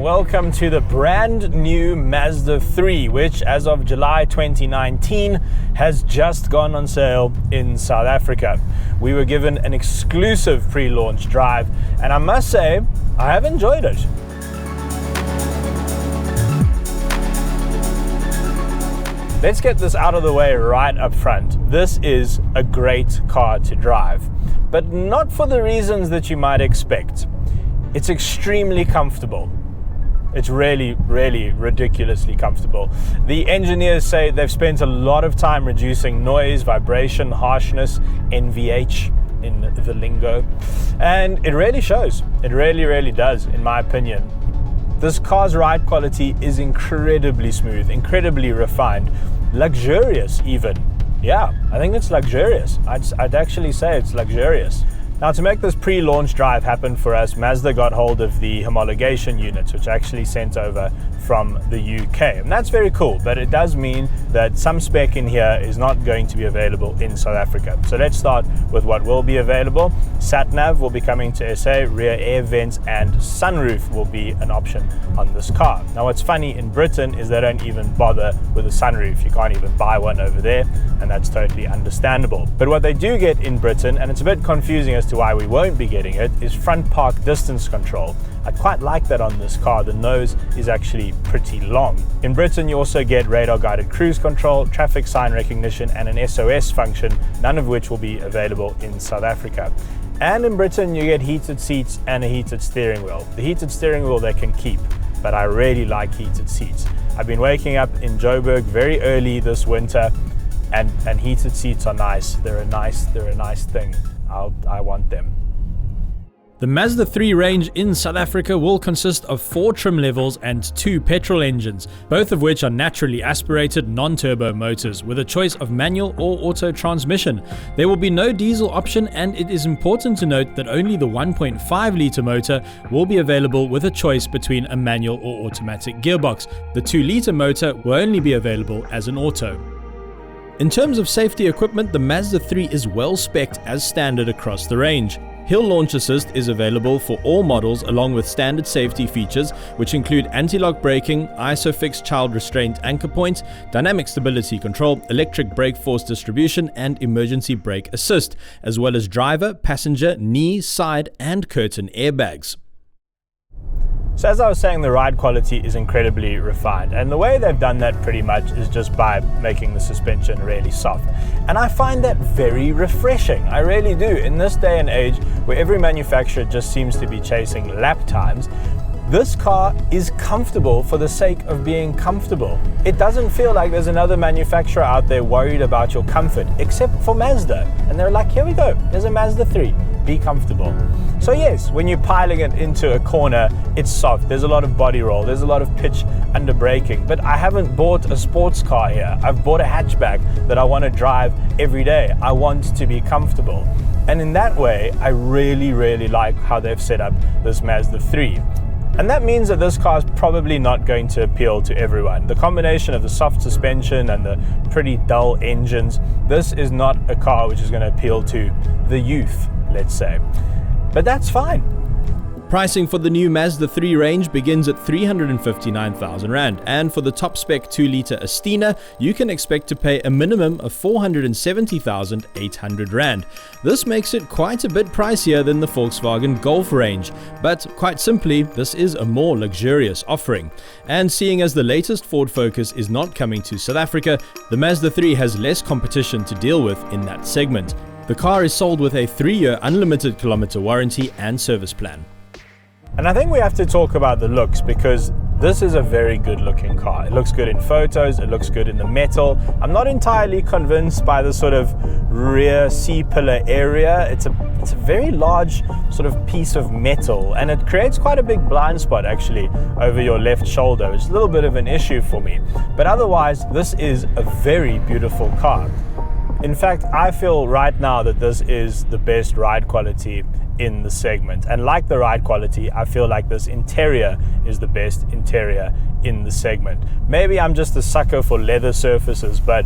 welcome to the brand new Mazda 3, which as of July 2019 has just gone on sale in South Africa. We were given an exclusive pre-launch drive, and I must say, I have enjoyed it. Let's get this out of the way right up front. This is a great car to drive, but not for the reasons that you might expect. It's extremely comfortable. It's really, really ridiculously comfortable. The engineers say they've spent a lot of time reducing noise, vibration, harshness, NVH in the lingo, and it really shows. It really, really does, in my opinion. This car's ride quality is incredibly smooth, incredibly refined, luxurious even. Yeah, I think it's luxurious. I'd actually say it's luxurious. Now, to make this pre-launch drive happen for us, Mazda got hold of the homologation units, which actually sent over from the UK. And that's very cool, but it does mean that some spec in here is not going to be available in South Africa. So let's start with what will be available. Sat-nav will be coming to SA, rear air vents and sunroof will be an option on this car. Now, what's funny in Britain is they don't even bother with a sunroof. You can't even buy one over there, and that's totally understandable. But what they do get in Britain, and it's a bit confusing as to why we won't be getting it, is front park distance control. I quite like that on this car. The nose is actually pretty long. In Britain, you also get radar guided cruise control, traffic sign recognition and an SOS function, none of which will be available in South Africa. And in Britain, you get heated seats and a heated steering wheel. The heated steering wheel they can keep, but I really like heated seats. I've been waking up in Joburg very early this winter, and heated seats are nice. They're a nice thing. I want them. The Mazda 3 range in South Africa will consist of 4 trim levels and 2 petrol engines, both of which are naturally aspirated non-turbo motors with a choice of manual or auto transmission. There will be no diesel option, and it is important to note that only the 1.5 litre motor will be available with a choice between a manual or automatic gearbox. The 2 litre motor will only be available as an auto. In terms of safety equipment, the Mazda 3 is well spec'd as standard across the range. Hill Launch Assist is available for all models along with standard safety features which include anti-lock braking, ISOFIX child restraint anchor point, dynamic stability control, electric brake force distribution and emergency brake assist, as well as driver, passenger, knee, side and curtain airbags. So as I was saying, the ride quality is incredibly refined, and the way they've done that pretty much is just by making the suspension really soft. And I find that very refreshing. I really do. In this day and age where every manufacturer just seems to be chasing lap times, this car is comfortable for the sake of being comfortable. It doesn't feel like there's another manufacturer out there worried about your comfort, except for Mazda. And they're like, here we go, there's a Mazda 3, be comfortable. So yes, when you're piling it into a corner, it's soft. There's a lot of body roll, there's a lot of pitch under braking. But I haven't bought a sports car here. I've bought a hatchback that I want to drive every day. I want to be comfortable. And in that way, I really, really like how they've set up this Mazda 3. And that means that this car is probably not going to appeal to everyone. The combination of the soft suspension and the pretty dull engines, this is not a car which is going to appeal to the youth, let's say. But that's fine. Pricing for the new Mazda 3 range begins at 359,000 Rand, and for the top spec 2 litre Astina, you can expect to pay a minimum of 470,800 Rand. This makes it quite a bit pricier than the Volkswagen Golf range, but quite simply, this is a more luxurious offering. And seeing as the latest Ford Focus is not coming to South Africa, the Mazda 3 has less competition to deal with in that segment. The car is sold with a 3-year unlimited kilometer warranty and service plan. And I think we have to talk about the looks, because this is a very good looking car. It looks good in photos, it looks good in the metal. I'm not entirely convinced by the sort of rear C-pillar area. It's a very large sort of piece of metal, and it creates quite a big blind spot actually over your left shoulder, which is a little bit of an issue for me. But otherwise, this is a very beautiful car. In fact, I feel right now that this is the best ride quality in the segment. And like the ride quality, I feel like this interior is the best interior in the segment. Maybe I'm just a sucker for leather surfaces, but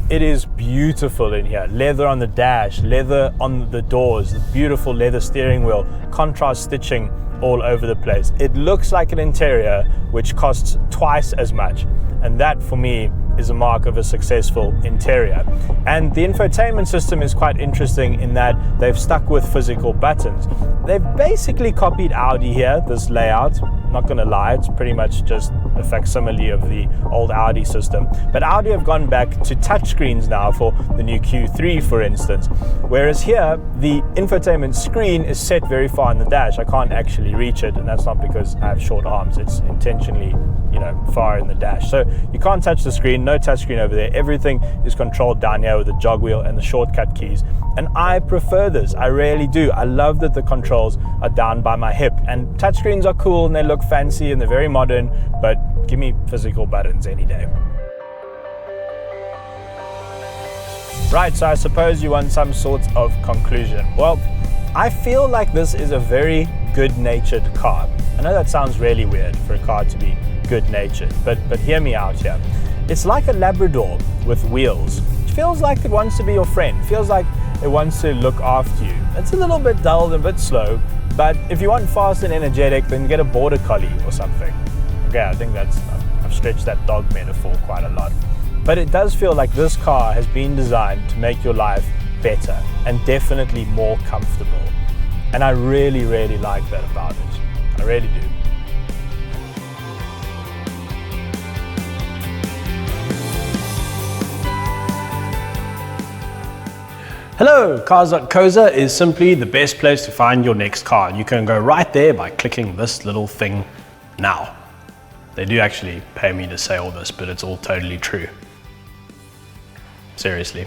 It is beautiful in here. Leather on the dash, leather on the doors, the beautiful leather steering wheel, contrast stitching all over the place. It looks like an interior which costs twice as much, and that for me is a mark of a successful interior. And the infotainment system is quite interesting in that they've stuck with physical buttons. They've basically copied Audi here, this layout. Not gonna lie, it's pretty much just a facsimile of the old Audi system. But Audi have gone back to touchscreens now for the new Q3, for instance. Whereas here, the infotainment screen is set very far in the dash. I can't actually reach it, and that's not because I have short arms. It's intentionally, far in the dash. So you can't touch the screen, no touchscreen over there. Everything is controlled down here with the jog wheel and the shortcut keys. And I prefer this, I really do. I love that the controls are down by my hip. And touchscreens are cool and they look fancy and they're very modern, but give me physical buttons any day. Right, so I suppose you want some sort of conclusion. Well, I feel like this is a very good-natured car. I know that sounds really weird for a car to be good-natured, but hear me out here. It's like a Labrador with wheels. It feels like it wants to be your friend. It feels like it wants to look after you. It's a little bit dull and a bit slow, but if you want fast and energetic, then get a border collie or something. Okay, I think I've stretched that dog metaphor quite a lot. But it does feel like this car has been designed to make your life better and definitely more comfortable. And I really, really like that about it. I really do. Hello, Cars.co.za is simply the best place to find your next car. You can go right there by clicking this little thing now. They do actually pay me to say all this, but it's all totally true. Seriously.